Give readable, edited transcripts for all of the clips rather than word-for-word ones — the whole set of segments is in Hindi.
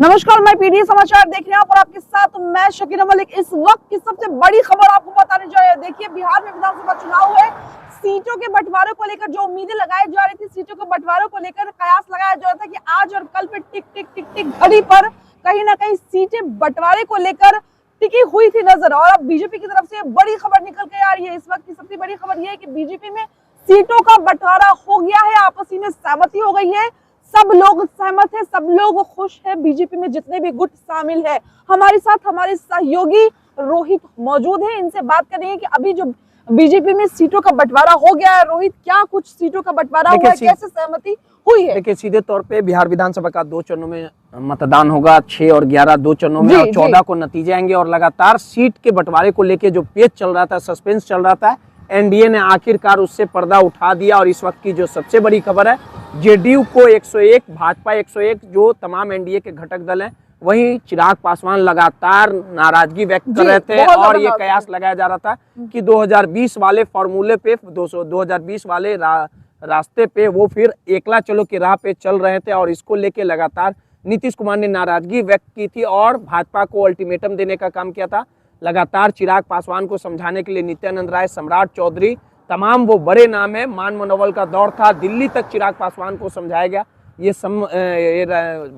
नमस्कार, मैं पीडी समाचार देख रहे हैं और आपके साथ मैं शकीना मलिक। इस वक्त की सबसे बड़ी खबर आपको बताने जा रहे हैं। देखिए, बिहार में विधानसभा चुनाव है। सीटों के बंटवारे को लेकर जो उम्मीदें लगाई जा रही थी, सीटों के बंटवारे को लेकर कयास लगाया जा रहा था कि आज और कल पे टिक टिक टिक टिक घड़ी पर कहीं ना कहीं सीटें बंटवारे को लेकर टिकी हुई थी नजर। और अब बीजेपी की तरफ से बड़ी खबर निकल के आ रही है। इस वक्त की सबसे बड़ी खबर यह है कि बीजेपी में सीटों का बंटवारा हो गया है, आपसी में सहमति हो गई है, सब लोग सहमत है, सब लोग खुश है। बीजेपी में जितने भी गुट शामिल है, हमारे साथ हमारे सहयोगी रोहित मौजूद है। इनसे बात करेंगे कि अभी जो बीजेपी में सीटों का बंटवारा हो गया है। रोहित, क्या कुछ सीटों का बंटवारा हुआ है, कैसे सहमति हुई है? देखिए, सीधे तौर पे बिहार विधानसभा का 2 चरणों में मतदान होगा। 6 और 11 2 चरणों में, और 14 को नतीजे आएंगे। और लगातार सीट के बंटवारे को लेकर जो पेच चल रहा था, सस्पेंस चल रहा था, एनडीए ने आखिरकार उससे पर्दा उठा दिया। और इस वक्त की जो सबसे बड़ी खबर है, जेडीयू को 101, भाजपा 101, जो तमाम एनडीए के घटक दल हैं, वहीं चिराग पासवान लगातार नाराजगी व्यक्त कर रहे थे। और ये कयास लगाया जा रहा था कि 2020 वाले फॉर्मूले पे, 2020 वाले रास्ते पे वो फिर एकला चलो की राह पे चल रहे थे। और इसको लेके लगातार नीतीश कुमार ने नाराजगी व्यक्त की थी और भाजपा को अल्टीमेटम देने का काम किया था। लगातार चिराग पासवान को समझाने के लिए नित्यानंद राय, सम्राट चौधरी, तमाम वो बड़े नाम है। मान मनोबल का दौर था, दिल्ली तक चिराग पासवान को समझाया गया।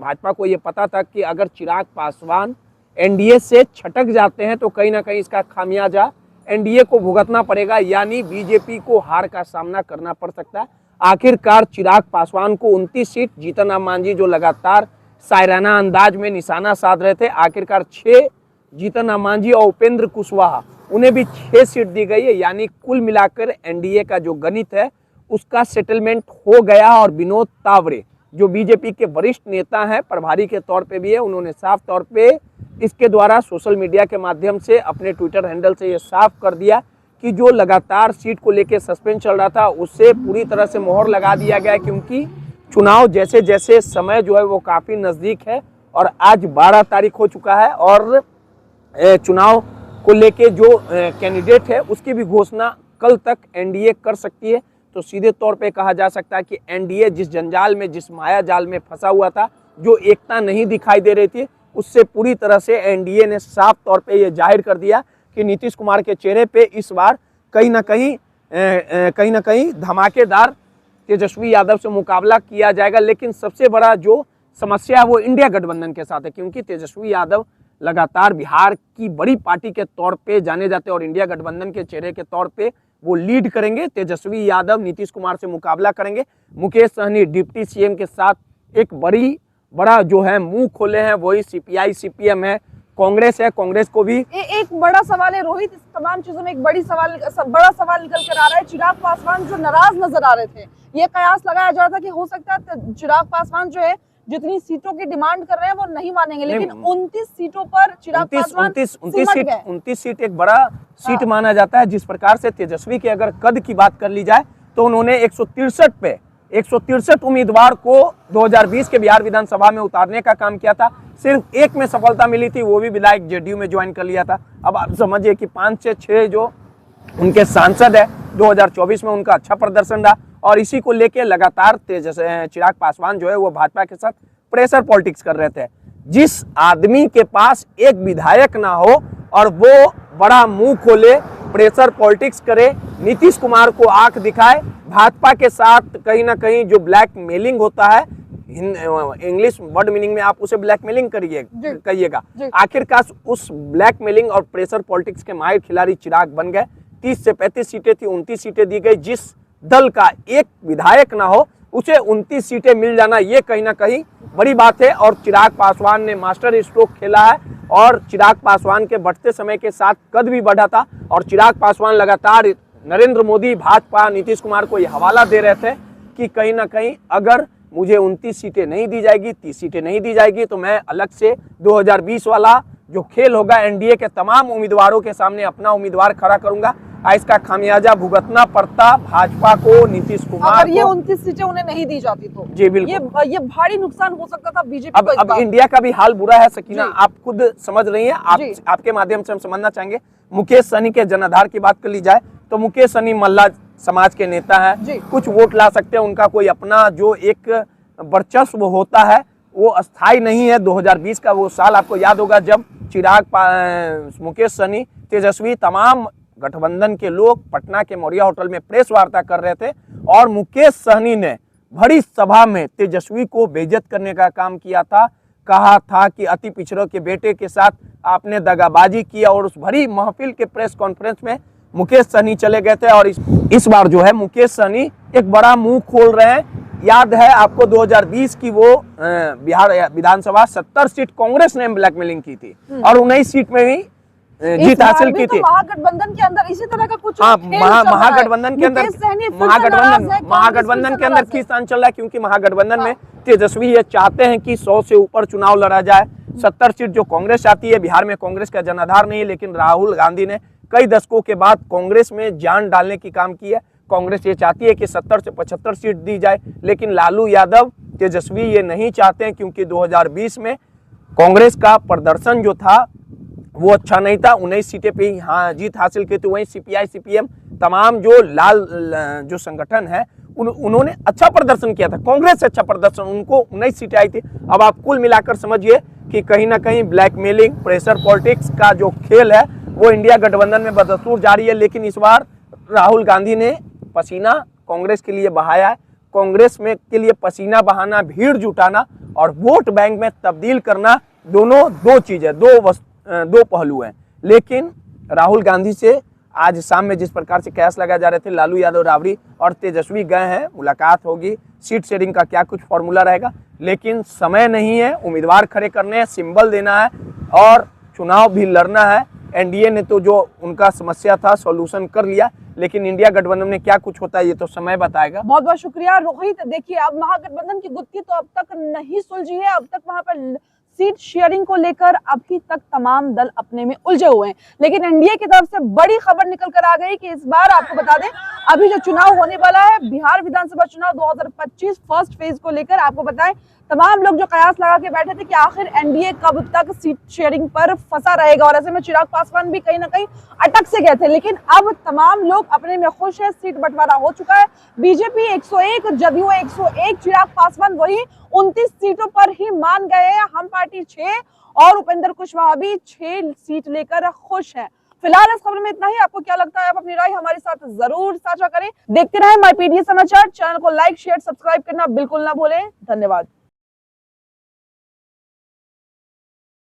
भाजपा को ये पता था कि अगर चिराग पासवान एनडीए से छटक जाते हैं तो कहीं ना कहीं इसका खामियाजा एनडीए को भुगतना पड़ेगा, यानी बीजेपी को हार का सामना करना पड़ सकता है। आखिरकार चिराग पासवान को 29 सीट, जीतन राम मांझी जो लगातार शायराना अंदाज में निशाना साध रहे थे, आखिरकार 6, जीतन राम मांझी और उपेंद्र कुशवाहा, उन्हें भी 6 सीट दी गई है। यानी कुल मिलाकर एनडीए का जो गणित है उसका सेटलमेंट हो गया। और विनोद तावड़े जो बीजेपी के वरिष्ठ नेता हैं, प्रभारी के तौर पे भी है, उन्होंने साफ तौर पे इसके द्वारा सोशल मीडिया के माध्यम से अपने ट्विटर हैंडल से ये साफ कर दिया कि जो लगातार सीट को लेकर सस्पेंस चल रहा था उससे पूरी तरह से मोहर लगा दिया गया है। क्योंकि चुनाव जैसे जैसे समय जो है वो काफ़ी नज़दीक है और आज 12 तारीख हो चुका है और चुनाव को लेके जो कैंडिडेट है उसकी भी घोषणा कल तक एनडीए कर सकती है। तो सीधे तौर पे कहा जा सकता है कि एनडीए जिस जंजाल में, जिस माया जाल में फंसा हुआ था, जो एकता नहीं दिखाई दे रही थी, उससे पूरी तरह से एनडीए ने साफ तौर पे ये जाहिर कर दिया कि नीतीश कुमार के चेहरे पे इस बार कहीं ना कहीं धमाकेदार तेजस्वी यादव से मुकाबला किया जाएगा। लेकिन सबसे बड़ा जो समस्या है वो इंडिया गठबंधन के साथ है, क्योंकि तेजस्वी यादव लगातार बिहार की बड़ी पार्टी के तौर पे जाने जाते हैं और इंडिया गठबंधन के चेहरे के तौर पे वो लीड करेंगे। तेजस्वी यादव नीतीश कुमार से मुकाबला करेंगे। मुकेश सहनी डिप्टी सीएम के साथ एक बड़ा जो है मुंह खोले हैं, वही सीपीआई सीपीएम है, कांग्रेस है। कांग्रेस को भी एक बड़ा सवाल है रोहित, इस तमाम चीजों में एक बड़ा सवाल निकल कर आ रहा है। चिराग पासवान जो नाराज नजर आ रहे थे, ये कयास लगाया जा रहा था कि हो सकता है चिराग पासवान जो है जितनी सीटों की डिमांड कर रहे हैं वो नहीं मानेंगे, लेकिन 29 सीटों पर चिराग पासवान 29 सीट एक बड़ा सीट माना जाता है। जिस प्रकार से तेजस्वी के अगर कद की बात कर ली जाए तो उन्होंने 163 उम्मीदवार को 2020 के बिहार विधानसभा में उतारने का काम किया था। सिर्फ एक में सफलता मिली थी, वो भी विधायक जेडीयू में ज्वाइन कर लिया था। अब आप समझिए कि 5 से 6 जो उनके सांसद है, 2024 में उनका अच्छा प्रदर्शन रहा। और इसी को लेके लगातार चिराग पासवान जो है वो भाजपा के साथ प्रेशर पॉलिटिक्स कर रहे थे। जिस आदमी के पास एक विधायक ना हो और वो बड़ा मुंह खोले, प्रेशर पॉलिटिक्स करे, नीतीश कुमार को आंख दिखाए, भाजपा के साथ कहीं ना कहीं जो ब्लैक मेलिंग होता है, इंग्लिश वर्ड मीनिंग में आप उसे ब्लैकमेलिंग कहिएगा, आखिरकार उस ब्लैकमेलिंग और प्रेशर पॉलिटिक्स के माहिर खिलाड़ी चिराग बन गए। 30 से 35 सीटें थी, 29 सीटें दी गई। जिस दल का एक विधायक ना हो उसे 29 सीटें मिल जाना, ये कहीं ना कहीं बड़ी बात है। और चिराग पासवान ने मास्टर स्ट्रोक खेला है और चिराग पासवान के बढ़ते समय के साथ कद भी बढ़ा था। और चिराग पासवान लगातार नरेंद्र मोदी, भाजपा, नीतीश कुमार को यह हवाला दे रहे थे कि कहीं ना कहीं अगर मुझे 29 सीटें नहीं दी जाएगी, 30 सीटें नहीं दी जाएगी, तो मैं अलग से 2020 वाला जो खेल होगा एनडीए के तमाम उम्मीदवारों के सामने अपना उम्मीदवार खड़ा करूंगा। इसका खामियाजा भुगतना पड़ता भाजपा को, नीतीश कुमार अगर ये 29 सीटें उन्हें नहीं दी जाती तो जी बिल्कुल ये भारी नुकसान हो सकता था बीजेपी को। अब इंडिया का भी हाल बुरा है सकीना, आप खुद समझ रही हैं। आपके माध्यम से हम समझना चाहेंगे। मुकेश सहनी के जनाधार की बात कर ली जाए तो मुकेश सहनी मल्ला समाज के नेता है, कुछ वोट ला सकते हैं, उनका कोई अपना जो एक वर्चस्व होता है वो अस्थाई नहीं है। 2020 का वो साल आपको याद होगा जब मुकेश सहनी, तेजस्वी, तमाम गठबंधन के लोग पटना के मौर्या होटल में प्रेस वार्ता कर रहे थे और मुकेश सहनी ने बड़ी सभा में तेजस्वी को बेइज्जत करने का काम किया था। कहा था कि अति पिछड़ों के बेटे के साथ आपने दगाबाजी किया और उस भरी महफिल के प्रेस कॉन्फ्रेंस में मुकेश सहनी चले गए थे। और इस बार जो है मुकेश सहनी एक बड़ा मुंह खोल रहे हैं। याद है आपको 2020 की वो बिहार विधानसभा 70 सीट कांग्रेस ने ब्लैकमेलिंग की थी और 19 सीट में भी जीत हासिल की थी। महागठबंधन के अंदर इसी तरह का कुछ महागठबंधन के अंदर खींचतान चल रहा है क्योंकि महागठबंधन में तेजस्वी ये चाहते हैं कि 100 से ऊपर चुनाव लड़ा जाए। 70 सीट जो कांग्रेस चाहती है, बिहार में कांग्रेस का जनाधार नहीं है, लेकिन राहुल गांधी ने कई दशकों के बाद कांग्रेस में जान डालने की काम की है। कांग्रेस ये चाहती है कि 70 से 75 सीट दी जाए, लेकिन लालू यादव, तेजस्वी ये नहीं चाहते हैं क्योंकि 2020 में कांग्रेस का प्रदर्शन जो था वो अच्छा नहीं था। 19 सीटें पे ही जीत हासिल की थी। वहीं सीपीआई, सीपीएम, तमाम जो लाल जो संगठन है उन्होंने अच्छा प्रदर्शन किया था। कांग्रेस से अच्छा प्रदर्शन, उनको 19 सीटें आई थी। अब आप कुल मिलाकर समझिए कि कहीं ना कहीं ब्लैकमेलिंग, प्रेशर पॉलिटिक्स का जो खेल है वो इंडिया गठबंधन में बदस्तूर जारी है। लेकिन इस बार राहुल गांधी ने पसीना कांग्रेस के लिए बहाया है। कांग्रेस में के लिए पसीना बहाना, भीड़ जुटाना और वोट बैंक में तब्दील करना, दोनों दो चीजें, दो पहलू हैं। लेकिन राहुल गांधी से आज शाम में जिस प्रकार से कयास लगाए जा रहे थे, लालू यादव, राबड़ी और तेजस्वी गए हैं, मुलाकात होगी, सीट शेयरिंग का क्या कुछ फॉर्मूला रहेगा, लेकिन समय नहीं है। उम्मीदवार खड़े करने हैं, सिंबल देना है और चुनाव भी लड़ना है। एनडीए ने तो जो उनका समस्या था सॉल्यूशन कर लिया, लेकिन इंडिया गठबंधन में क्या कुछ होता है ये तो समय बताएगा। बहुत बहुत शुक्रिया रोहित। देखिए, अब महागठबंधन की गुत्थी तो अब तक नहीं सुलझी है। अब तक वहां पर सीट शेयरिंग को लेकर अभी तक तमाम दल अपने में उलझे हुए हैं, लेकिन एनडीए की तरफ से बड़ी खबर निकल कर आ गई कि इस बार आपको बता दें, अभी जो चुनाव होने वाला है, बिहार विधानसभा चुनाव 2025 फर्स्ट फेज को लेकर आपको बताएं, तमाम लोग जो कयास लगा के बैठे थे कि आखिर एनडीए कब तक सीट शेयरिंग पर फंसा रहेगा, और ऐसे में चिराग पासवान भी कहीं ना कहीं अटक से गए थे। लेकिन अब तमाम लोग अपने में खुश है, सीट बंटवारा हो चुका है। बीजेपी 101, जदयू 101, चिराग पासवान वही 29 सीटों पर ही मान गए हैं। हम पार्टी 6 और उपेंद्र कुशवाहा भी 6 सीट लेकर खुश है। फिलहाल इस खबर में इतना ही। आपको क्या लगता है? आप अपनी राय हमारे साथ जरूर साझा करें। देखते रहें माईपीडीए समाचार। चैनल को लाइक, शेयर, सब्सक्राइब करना बिल्कुल ना भूलें। धन्यवाद।